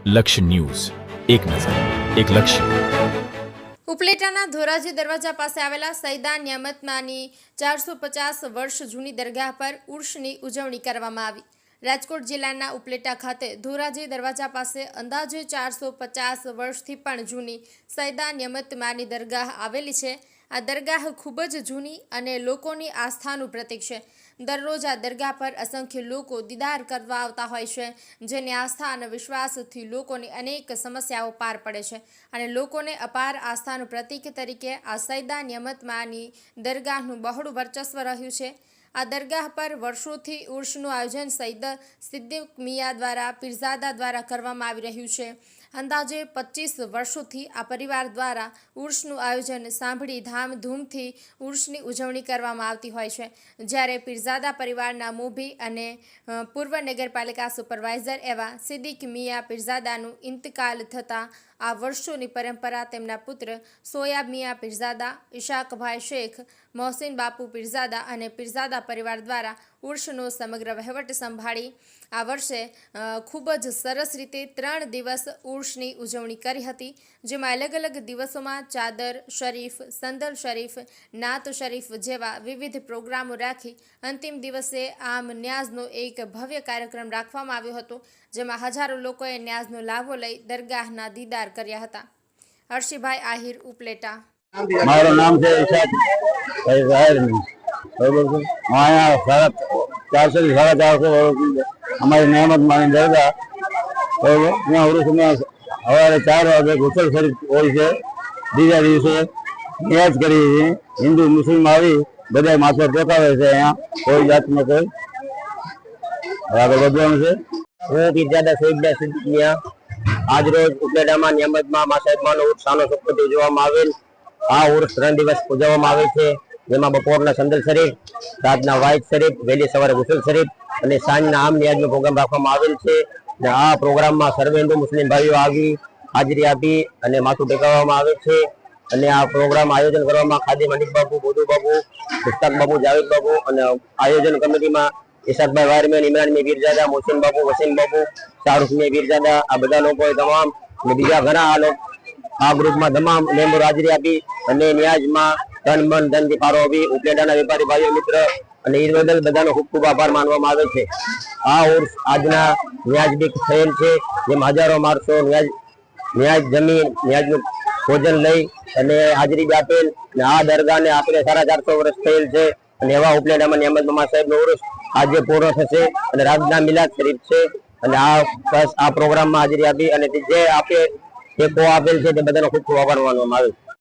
લક્ષ્ય ન્યૂઝ, એક નજર, એક લક્ષ્ય. ઉપલેટાના ધોરાજી દરવાજા પાસે આવેલા સૈદા નિયામતમાંની 450 વર્ષ જૂની દરગાહ પર ઉર્ષની ઉજવણી કરવામાં આવી. રાજકોટ જિલ્લાના ઉપલેટા ખાતે ધોરાજી દરવાજા પાસે અંદાજે 450 વર્ષથી પણ જૂની સૈદા નિયામતમાંની દરગાહ આવેલી છે. આ દરગાહ ખૂબ જ જૂની અને લોકોની આસ્થાનું પ્રતીક છે. દરરોજ આ દરગાહ પર અસંખ્ય લોકો દીદાર કરવા આવતા હોય છે, જેની આસ્થા અને વિશ્વાસથી લોકોની અનેક સમસ્યાઓ પાર પડે છે. અને લોકોને અપાર આસ્થાનું પ્રતીક તરીકે આ સૈદા નિયામતમાંની દરગાહનું બહોળું વર્ચસ્વ રહ્યું છે. આ દરગાહ પર વર્ષોથી ઉર્ષનું આયોજન સૈયદ સિદ્દીક મિયા દ્વારા પીરઝાદા દ્વારા કરવામાં આવી રહ્યું છે. અંદાજે 25 વર્ષોથી આ પરિવાર દ્વારા ઉર્ષનું આયોજન સાંભળી ધામધૂમથી ઉર્ષની ઉજવણી કરવામાં આવતી હોય છે. જ્યારે પીરઝાદા પરિવારના મોભી અને પૂર્વ નગરપાલિકા સુપરવાઇઝર એવા સિદ્દીક મિયા પીરઝાદાનું ઇન્તકાલ થતાં આ વર્ષોની પરંપરા તેમના પુત્ર સોયાબ મિયા પીરઝાદા, ઇશાકભાઈ શેખ, મોહસિન બાપુ પીરઝાદા અને પીરઝાદા પરિવાર દ્વારા ઉર્ષનો સમગ્ર વહીવટ સંભાળી આ વર્ષે ખૂબ જ સરસ રીતે 3 દિવસ ઉર્ષની ઉજવણી કરી હતી. જેમાં અલગ અલગ દિવસોમાં ચાદર શરીફ, સંદલ શરીફ, નાત શરીફ જેવા વિવિધ પ્રોગ્રામો રાખી અંતિમ દિવસે આમ ન્યાઝનો એક ભવ્ય કાર્યક્રમ રાખવામાં આવ્યો હતો, જેમાં હજારો લોકોએ ન્યાઝનો લાભો લઈ દરગાહના દીદાર કર્યા હતા. હર્ષિભાઈ આહિર, ઉપલેટા. મારું નામ છે ઇશાકભાઈ ઝાહિરની. બરોબર છે. અહીંયા 400 વર્ષથી અમારી નિયામત માની દરગાહ, બરોબર, ત્યાં ઉર્ષમાં સવારે 4 વાગે ગુસલ શરીફ હોય છે. બીજા દિવસે નિયાઝ કરીએ છીએ. હિન્દુ મુસ્લિમ આવી બધા માથે ટેકાવે છે. અહીંયા કોઈ જાતનો કોઈ આગળ વધવાનું છે. હું પીરઝાદા સૈયદ સિદ્દીક મિયા આજ રોજ ઉપલેટામાં નિયામતમાં મા સાહેબમાંનો ઉર્ષ સાનો શોકત ઉજવવામાં આવેલ. આ ઉર્ષ 3 દિવસ ઉજવવામાં આવે છે, જેમાં બપોરના સંદલ શરીફ, રાતના વાઇઝ શરીફ, વહેલી સવારે ગુસલ શરીફ અને સાંજના આમ નિયાઝનો પ્રોગ્રામ રાખવામાં આવેલ છે. અને આ પ્રોગ્રામમાં સર્વે હિન્દુ મુસ્લિમ ભાઈઓ આવી હાજરી આપી અને માથું ટેકવવામાં આવે છે. અને આ પ્રોગ્રામ આયોજન કરવામાં ખાદી મનિક બાબુ, બોધુ બાબુ, મુસ્તાક બાબુ, જાવેદ બાબુ અને આયોજન કમિટીમાં ઇશાકભાઈ વાયરમેન, ઇમરાન મી પીરઝાદા, મોહસિન બાબુ, વસીમ બાબુ, શાહરુખ મી પીરઝાદા, આ બધા લોકોએ તમામ અને બીજા ઘણા આ ગ્રુપમાં તમામ મેમ્બર હાજરી આપી અને નિયાઝમાં તન મન ધનથી ફાળો આપી ઉપલેટાના વેપારી ભાઈઓ મિત્ર અને ઈદ બદલ બધાનો ખૂબ ખૂબ આભાર માનવામાં આવે છે. આ ઉર્ષ આજના નિયાઝ થયેલ છે, જેમાં હજારો માણસો નિયાઝ જમીન નિયાઝનું ભોજન લઈ અને હાજરી આપેલ. અને આ દરગાહને આપણે 450 વર્ષ થયેલ છે. અને એવા ઉપલેટામાં નિયામત મામા સાહેબનો ઉર્ષ આજે પૂરો થશે અને રાતના મિલાદ શરીફ છે. અને આ પ્રોગ્રામમાં હાજરી આપી અને જે આપે ટેકો આપેલ છે તે બધાનો ખૂબ ખૂબ આભાર માનવામાં આવે છે.